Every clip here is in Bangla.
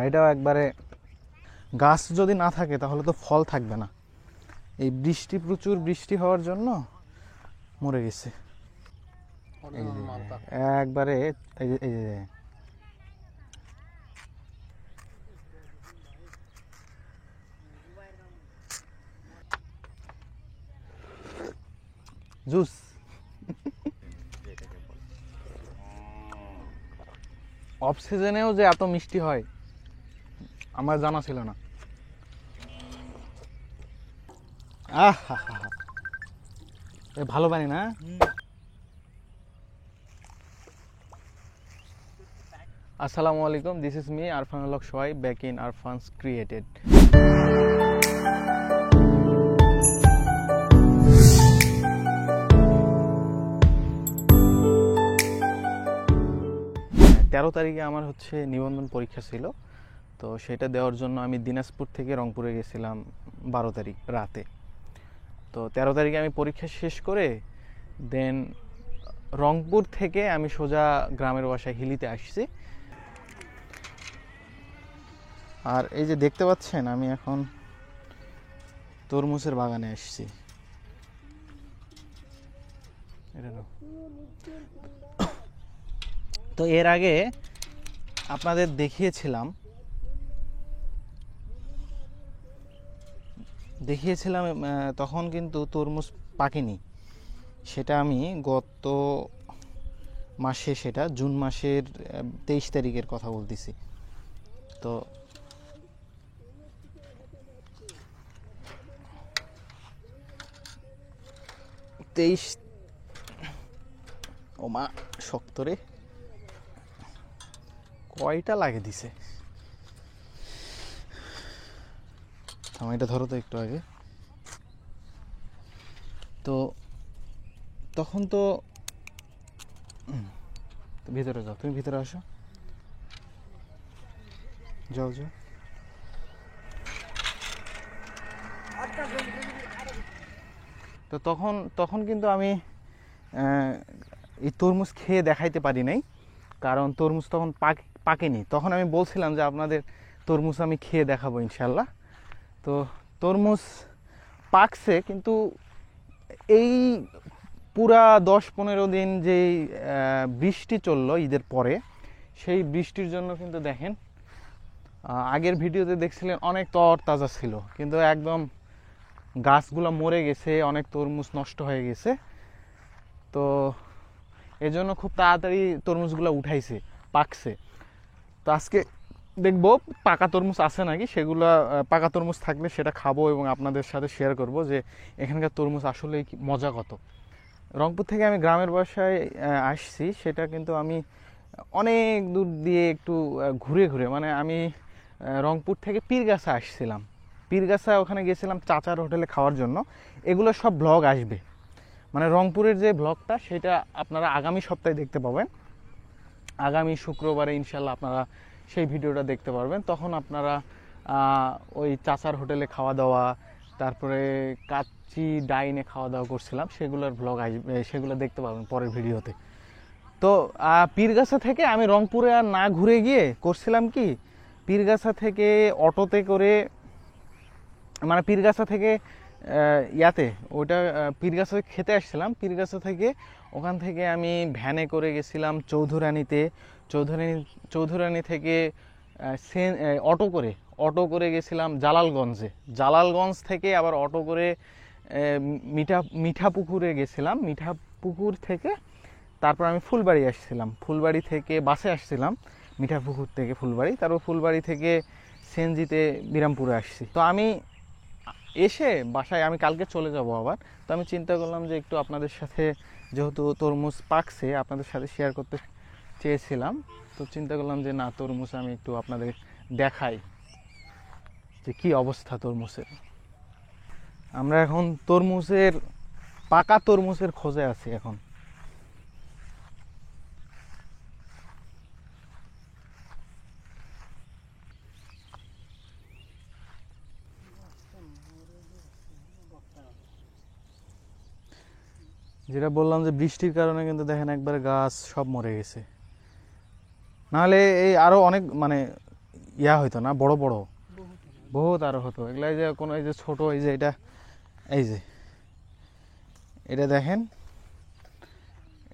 এটাও একবারে গাছ যদি না থাকে তাহলে তো ফল থাকবে না। এই প্রচুর বৃষ্টি হওয়ার জন্য মরে গেছে একবারে। এই যে জুস অফ সিজনেও যে এত মিষ্টি হয় আমার জানা ছিল না। ভালো পানি না। আসসালামু আলাইকুম, this is Mr Arfanul Haque Sohaib, back in Arfan's created. তেরো তারিখে আমার নিবন্ধন পরীক্ষা ছিল, তো সেটা দেওয়ার জন্য আমি দিনাজপুর থেকে রংপুরে গেছিলাম 12 তারিখ রাতে। তো 13 তারিখে আমি পরীক্ষা শেষ করে দেন রংপুর থেকে আমি সোজা গ্রামের বাসায় হিলিতে আসছি। আর এই যে দেখতে পাচ্ছেন আমি এখন তরমুজের বাগানে আসছি। তো এর আগে আপনাদের দেখিয়েছিলাম তখন কিন্তু তরমুজ পাকেনি। সেটা আমি গত মাসে, সেটা জুন মাসের 23 তারিখের কথা বলতেছি। তো ও মা শক্ত রে, কয়টা লাগে দিছে। এটা ধরো তো একটু আগে। তো তখন তো ভিতরে যাও, তুমি ভিতরে আসো, যাও যাও। তো তখন কিন্তু আমি এই তরমুজ খেয়ে দেখাইতে পারি নাই, কারণ তরমুজ তখন পাকেনি। তখন আমি বলছিলাম যে আপনাদের তরমুজ আমি খেয়ে দেখাবো ইনশাল্লাহ। তো তরমুজ পাকছে, কিন্তু এই পুরা 10-15 দিন যেই বৃষ্টি চললো ঈদের পরে, সেই বৃষ্টির জন্য কিন্তু দেখেন আগের ভিডিওতে দেখছিলেন অনেক তরতাজা ছিল, কিন্তু একদম গাছগুলো মরে গেছে, অনেক তরমুজ নষ্ট হয়ে গেছে। তো এজন্য খুব তাড়াতাড়ি তরমুজগুলো উঠাইছে, পাকছে। তো আজকে দেখবো পাকা তরমুজ আছে নাকি, সেগুলো পাকা তরমুজ থাকলে সেটা খাবো এবং আপনাদের সাথে শেয়ার করব যে এখানকার তরমুজ আসলে মজা কত। রংপুর থেকে আমি গ্রামের বাসায় আসছি, সেটা কিন্তু আমি অনেক দূর দিয়ে একটু ঘুরে ঘুরে, মানে আমি রংপুর থেকে পীরগাছা আসছিলাম। পীরগাছা ওখানে গেছিলাম চাচার হোটেলে খাওয়ার জন্য। এগুলো সব ব্লগ আসবে, মানে রংপুরের যে ব্লগটা সেটা আপনারা আগামী সপ্তাহে দেখতে পাবেন। আগামী শুক্রবারে ইনশাল্লাহ আপনারা সেই ভিডিওটা দেখতে পারবেন। তখন আপনারা ওই চাচার হোটেলে খাওয়া দাওয়া, তারপরে কাচ্চি ডাইনে খাওয়া দাওয়া করছিলাম, সেগুলোর ব্লগ আসবে, সেগুলো দেখতে পাবেন পরের ভিডিওতে। তো পীরগাছা থেকে আমি রংপুরে আর না ঘুরে গিয়ে করছিলাম কি, পীরগাছা থেকে অটোতে করে, মানে পীরগাছা থেকে ওইটা পীরগাছা খেতে আসছিলাম। পীরগাছা থেকে ওখান থেকে আমি ভ্যানে করে গেছিলাম চৌধুরানীতে। চৌধুরানী থেকে অটো করে গেছিলাম জালালগঞ্জে। জালালগঞ্জ থেকে আবার অটো করে মিঠাপুকুরে গেছিলাম। মিঠাপুকুর থেকে তারপর আমি ফুলবাড়ি আসছিলাম। ফুলবাড়ি থেকে বাসে আসছিলাম মিঠাপুকুর থেকে ফুলবাড়ি, তারপর ফুলবাড়ি থেকে সিএনজিতে বিরামপুরে আসছি। তো আমি এসে বাসায় আমি কালকে চলে যাব আবার। তো আমি চিন্তা করলাম যে একটু আপনাদের সাথে, যেহেতু তরমুজ পাকছে, আপনাদের সাথে শেয়ার করতে চেয়েছিলাম। তো চিন্তা করলাম যে না, তরমুজ আমি একটু আপনাদের দেখাই যে কি অবস্থা তরমুজের। আমরা এখন পাকা তরমুজের খোঁজে আছি এখন। যেটা বললাম যে বৃষ্টির কারণে কিন্তু দেখেন একবারে গাছ সব মরে গেছে। নাহলে এই আরো অনেক মানে ইয়া হইতো না, বড় বড় বহুত আরো হতো। এগুলা এই যে কোনো এই যে ছোট এই যে এটা, এই যে এটা দেখেন,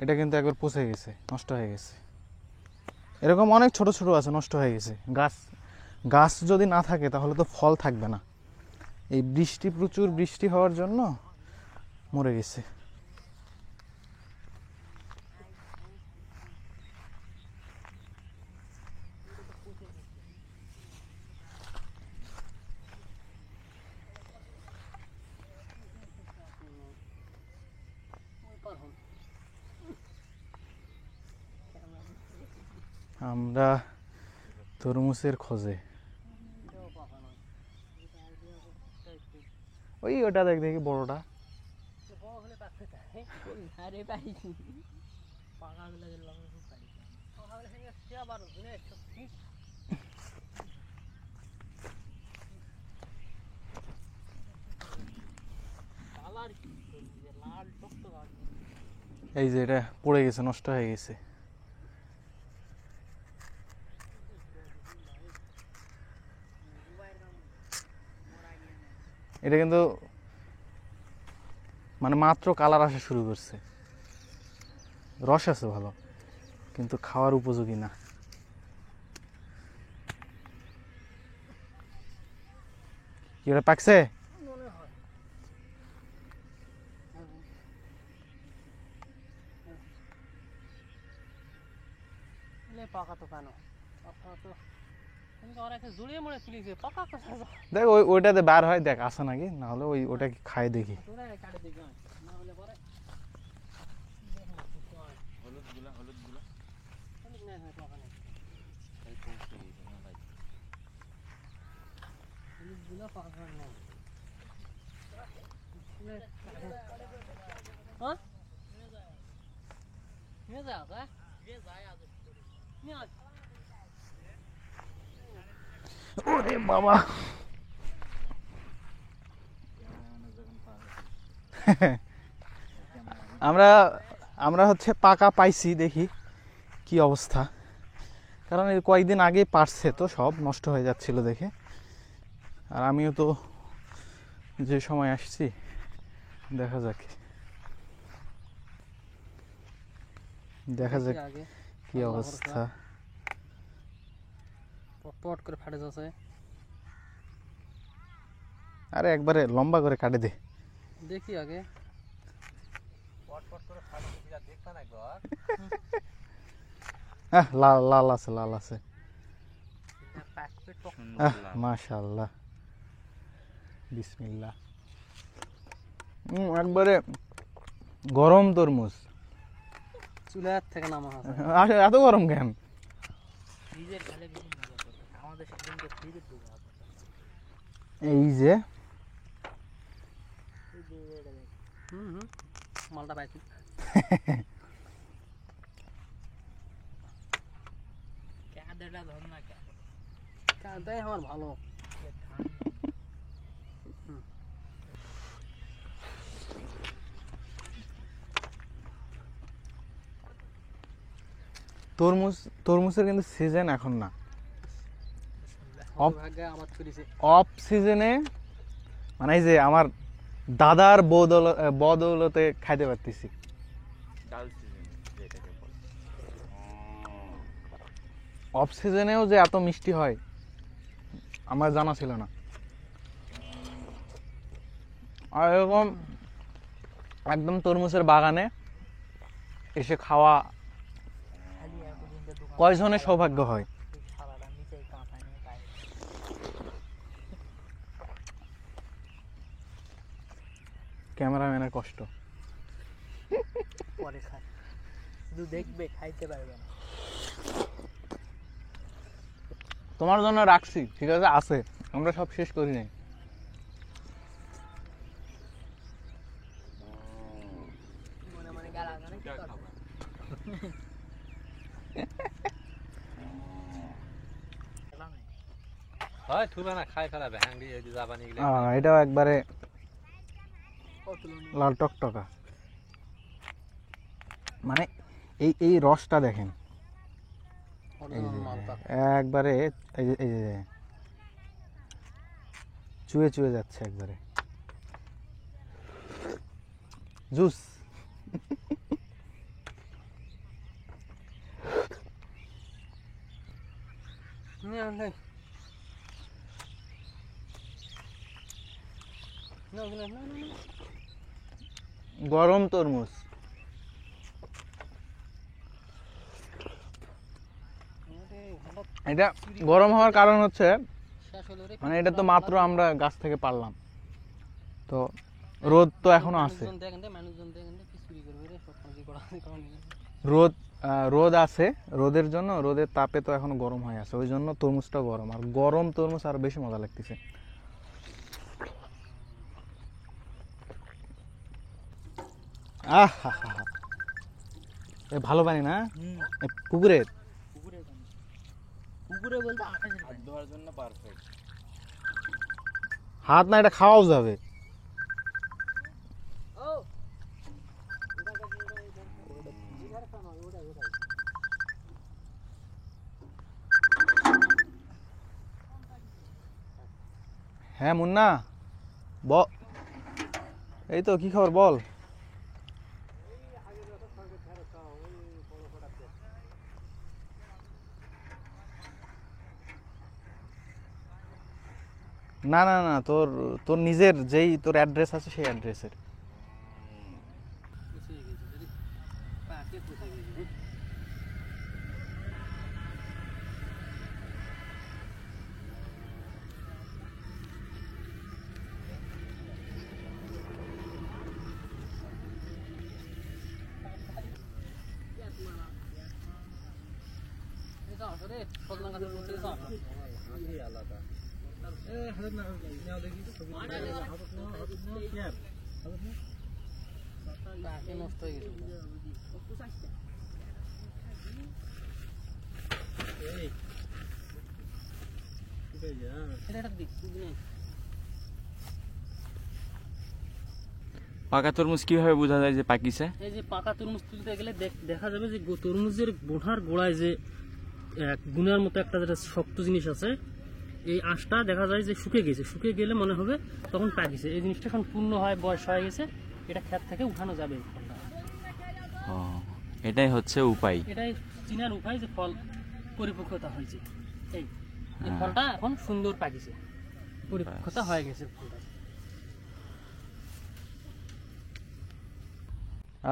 এটা কিন্তু একবার পচে গেছে, নষ্ট হয়ে গেছে। এরকম অনেক ছোট ছোট আছে, নষ্ট হয়ে গেছে। গাছ গাছ যদি না থাকে তাহলে তো ফল থাকবে না। এই বৃষ্টি, প্রচুর বৃষ্টি হওয়ার জন্য মরে গেছে। আমরা তরমুজের খোঁজে, ওই ওটা দেখ, দেখি বড়টা। এই যে এটা পড়ে গেছে, নষ্ট হয়ে গেছে। এটা কিন্তু মানে মাত্র কালার আসা শুরু করছে, রস আছে ভালো, কিন্তু খাওয়ার উপযোগী না। কি ওটা পাকছে? দেখ ওইটাতে বার হয়, দেখ আসে নাকি, না হলে ওটা কি খাই দেখি। ওরে বাবা, আমরা আমরা হচ্ছে পাকা পাইছি, দেখি কি অবস্থা। কারণ এই কয়েকদিন আগে পারছে তো, সব নষ্ট হয়ে যাচ্ছিল দেখে। আর আমিও তো যে সময় আসছি, দেখা যাক কি অবস্থা। পট করে ফাটে যাচ্ছে। আরে একবারে লম্বা করে কাটে দে, দেখি আগে। লাল লাল আছে, লাল আছে। মাশাআল্লাহ, বিসমিল্লাহ। একবারে গরম তরমুজ, চুলার থেকে নামা আছে। আসলে এত গরম কেন? এই যে মালটা পাইছি। আমার ভালো তরমুজের কিন্তু সিজন এখন না, অফ সিজনে। মানে এই যে আমার দাদার বদৌলতে খাইতে পারতেছি। অফ সিজনেও যে এত মিষ্টি হয় আমার জানা ছিল না। আর এরকম একদম তরমুজের বাগানে এসে খাওয়া কয়জনের সৌভাগ্য হয়। ক্যামেরাম্যানের কষ্ট, পরে খায়, শুধু দেখবে, খাইতে পারবে না। তোমার জন্য রাখছি, ঠিক আছে, আছে, আমরা সব শেষ করি নাই। মনে মনে গালাগালি হয় থুবে না, খাই ফেলাবে হ্যাংরি এই যে জাপানি গুলো। এটাও একবারে লাল টকটকা। মানে এই রসটা দেখেন, অরিজিনাল মালটা একবারে এই যে চুয়ে চুয়ে যাচ্ছে একবারে জুস। গরম তরমুজ। এটা গরম হওয়ার কারণ হচ্ছে মানে এটা তো মাত্র আমরা গাছ থেকে পারলাম, তো রোদ তো এখনো আছে, রোদ আছে, রোদের জন্য রোদের তাপে তো এখনো গরম হয়ে আছে, ওই জন্য তরমুজটা গরম, আর গরম তরমুজ আরো বেশি মজা লাগতেছে। আহ হা হা হা, এ ভালো পানি না, এ পুকুরের পুকুরে বলতে আকাশের হাত ধোয়ার জন্য পারফেক্ট। হাত না, এটা খাওয়াও যাবে। হ্যাঁ মুন্না এই তো কি খবর বল। না না না, তোর তোর নিজের যেই তোর অ্যাড্রেস আছে সেই অ্যাড্রেসের। আলাদা নষ্ট হয়ে গেছে। পাকা তরমুজ কিভাবে বোঝা যায় যে পাকিছে? এই যে পাকা তরমুজ তুলতে গেলে দেখা যাবে যে তরমুজের বোঠার গোড়ায় যে গুনার মতো একটা যেটা শক্ত জিনিস আছে, এই আঁশটা দেখা যায় যে শুকে গেছে, শুকে গেলে মনে হবে তখন পাকিছে। এই জিনিসটা এখন পূর্ণ হয়, বয়স হয়ে গেছে, এটা ক্ষেত থেকে উঠানো যাবে এই ফলটা। এটাই হচ্ছে উপায়, এটাই চিনার উপায় যে ফল পরিপক্কতা হয়েছে। এই ফলটা এখন সুন্দর পাকিছে, পরিপক্কতা হয়ে গেছে ফলটা।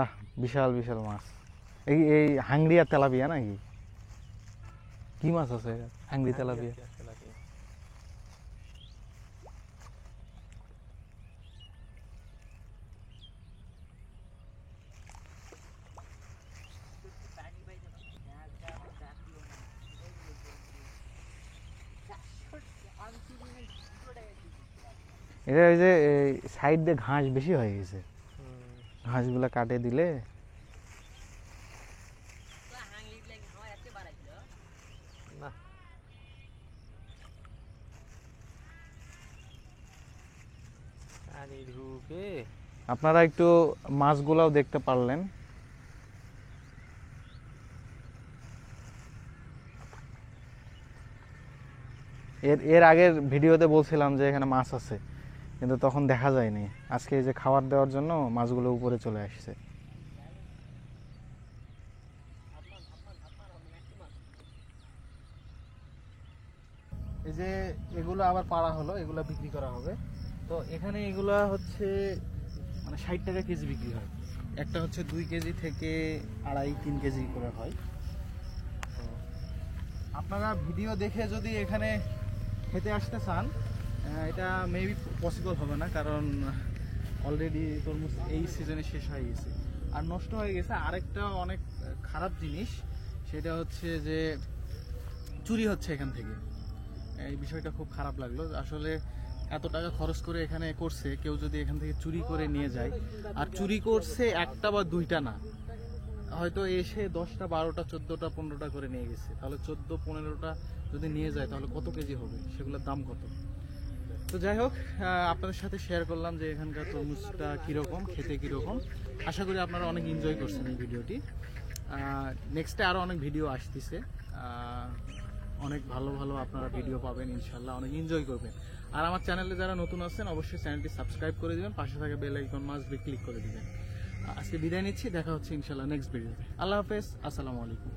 আহ বিশাল বিশাল মাছ, এই হাংড়ি আর তেলাপিয়া নাকি কি মাছ আছে? হাংড়ি তেলাপিয়া। এটা ওই যে সাইড দিয়ে ঘাস বেশি হয়ে গেছে, ঘাসগুলা কাটে দিলে আপনারা একটু মাছগুলাও দেখতে পারলেন। এর আগের ভিডিওতে বলছিলাম যে এখানে মাছ আছে, কিন্তু তখন দেখা যায়নি। আজকে এই যে খাবার দেওয়ার জন্য মাছগুলো উপরে চলে আসছে। এই যে এগুলো আবার পাড়া হলো, এগুলো বিক্রি করা হবে। তো এখানে এগুলা হচ্ছে মানে 60 টাকা কেজি বিক্রি হয়। একটা হচ্ছে 2 কেজি থেকে 2.5-3 কেজি করে হয়। তো আপনারা ভিডিও দেখে যদি এখানে খেতে আসতে চান, এটা মেবি পসিবল হবে না, কারণ অলরেডি তরমুজ এই সিজনে শেষ হয়ে গেছে আর নষ্ট হয়ে গেছে। আরেকটা অনেক খারাপ জিনিস, সেটা হচ্ছে যে চুরি হচ্ছে এখান থেকে। এই বিষয়টা খুব খারাপ লাগলো। আসলে এত টাকা খরচ করে এখানে করছে, কেউ যদি এখান থেকে চুরি করে নিয়ে যায়, আর চুরি করছে একটা বা দুইটা না, হয়তো এসে 10টা 12টা 14টা 15টা করে নিয়ে গেছে, তাহলে 14-15টা যদি নিয়ে যায় তাহলে কত কেজি হবে, সেগুলোর দাম কত। তো যাই হোক, আপনাদের সাথে শেয়ার করলাম যে এখানকার তরমুজটা কীরকম, খেতে কীরকম। আশা করি আপনারা অনেক এনজয় করছেন এই ভিডিওটি। নেক্সটে আরও অনেক ভিডিও আসতেছে, অনেক ভালো ভালো আপনারা ভিডিও পাবেন ইনশাল্লাহ, অনেক এনজয় করবেন। আর আমার চ্যানেলে যারা নতুন আছেন অবশ্যই চ্যানেলটি সাবস্ক্রাইব করে দিবেন, পাশে থাকা bell icon must be click করে দিবেন। আজকে বিদায় নিচ্ছি, দেখা হচ্ছে ইনশাল্লাহ নেক্সট ভিডিওতে। আল্লাহ হাফেজ, আসসালামু আলাইকুম।